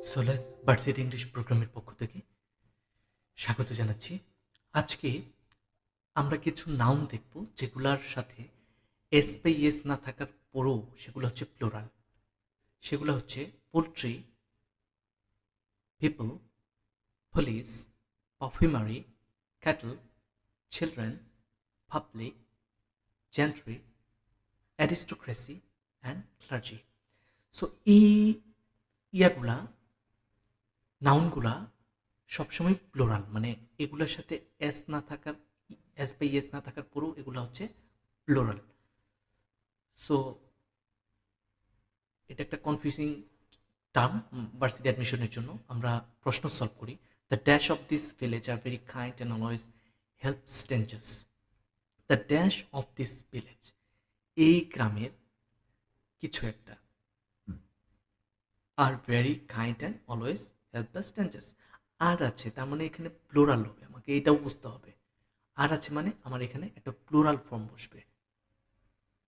সোলাস varsity English প্রোগ্রামের পক্ষ থেকে স্বাগত জানাচ্ছি। আজকে আমরা কিছু নাউন দেখব যেগুলোর সাথে এস বা ইয়েস না থাকার পরও সেগুলো হচ্ছে প্লোরাল। সেগুলো হচ্ছে poultry, people, police, perfumery, cattle, children, public, gentry, aristocracy and clergy. So এই ইয়াগুলা নাউনগুলা সবসময় প্লোরাল, মানে এগুলোর সাথে এস না থাকার এস বা ইয়েস না থাকার পরেও এগুলো হচ্ছে প্লোরাল। সো এটা একটা কনফিউজিং টার্ম ভার্সিটি অ্যাডমিশনের জন্য। আমরা প্রশ্ন সলভ করি। The dash of this village are very kind and always help strangers. The dash of this village, এই গ্রামের কিছু একটা, are very kind and always help the strangers. আর আছে তার মানে এখানে প্লোরাল হবে, আমাকে এটাও বুঝতে হবে। আর আছে মানে আমার এখানে একটা প্লুরাল ফর্ম বসবে।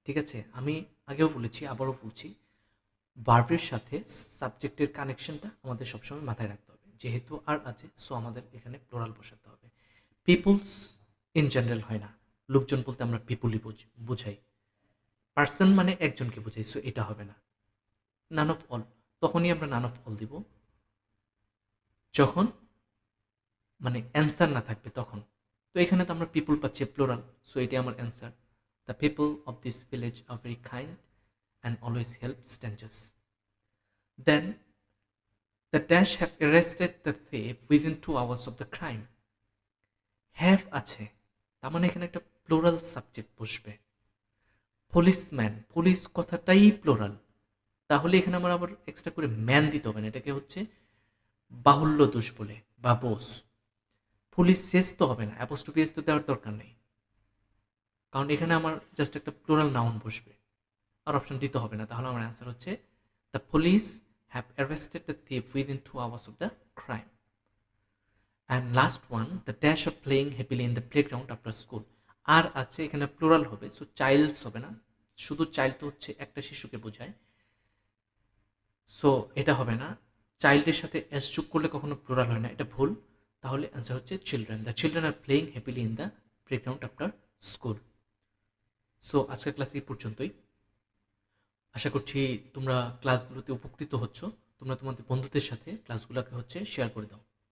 ঠিক আছে, আমি আগেও বলেছি, আবারও বলছি, ভার্বের সাথে সাবজেক্টের কানেকশনটা আমাদের সবসময় মাথায় রাখতে হবে। যেহেতু আর আছে, সো আমাদের এখানে প্লুরাল বসাতে হবে। পিপুলস ইন জেনারেল হয় না, লোকজন বলতে আমরা পিপুলই বুঝাই। পার্সন মানে একজনকে বোঝাই, সো এটা হবে না। নান অফ অল, তখনই আমরা নান অফ অল দিব যখন মানে অ্যান্সার না থাকবে তখন। তো এখানে তো আমরা পিপুল পাচ্ছি প্লোরাল, সো এটাই আমার answer. The people of this village are very kind and always help strangers. Then the dash have arrested the thief within 2 hours of the crime. Have আছে, তার মানে এখানে একটা প্লোরাল সাবজেক্ট বসবে। পুলিশম্যান, পুলিশ কথাটাই plural, তাহলে এখানে আমার আবার এক্সট্রা করে ম্যান দিতে হবে না, এটাকে হচ্ছে বাহুল্য দোষ বলে বা বোস। পুলিশ শেষ তো হবে না, অ্যাপোস্ট্রফি এস তো দেওয়ার দরকার নেই, কারণ এখানে আমার জাস্ট একটা প্লুরাল নাউন বসবে, আর অপশন দিতে হবে না। তাহলে আমার অ্যান্সার হচ্ছে the police have arrested the thief within 2 hours of the crime. And last one, the dash of playing happily in the playground after school. আর আছে, এখানে প্লুরাল হবে, সো চাইল্ডস হবে না, শুধু চাইল্ড তো হচ্ছে একটা শিশুকে বোঝায়, সো এটা হবে না। চাইল্ডের সাথে এস যোগ করলে কখনো প্লুরাল হয় না, এটা ভুল। তাহলে অ্যান্সার হচ্ছে children. The children are playing happily in the playground after school. So আজকের ক্লাস এই পর্যন্তই। আশা করছি তোমরা ক্লাসগুলোতে উপকৃত হচ্ছ। তোমরা তোমাদের বন্ধুদের সাথে ক্লাসগুলোকে হচ্ছে শেয়ার করে দাও।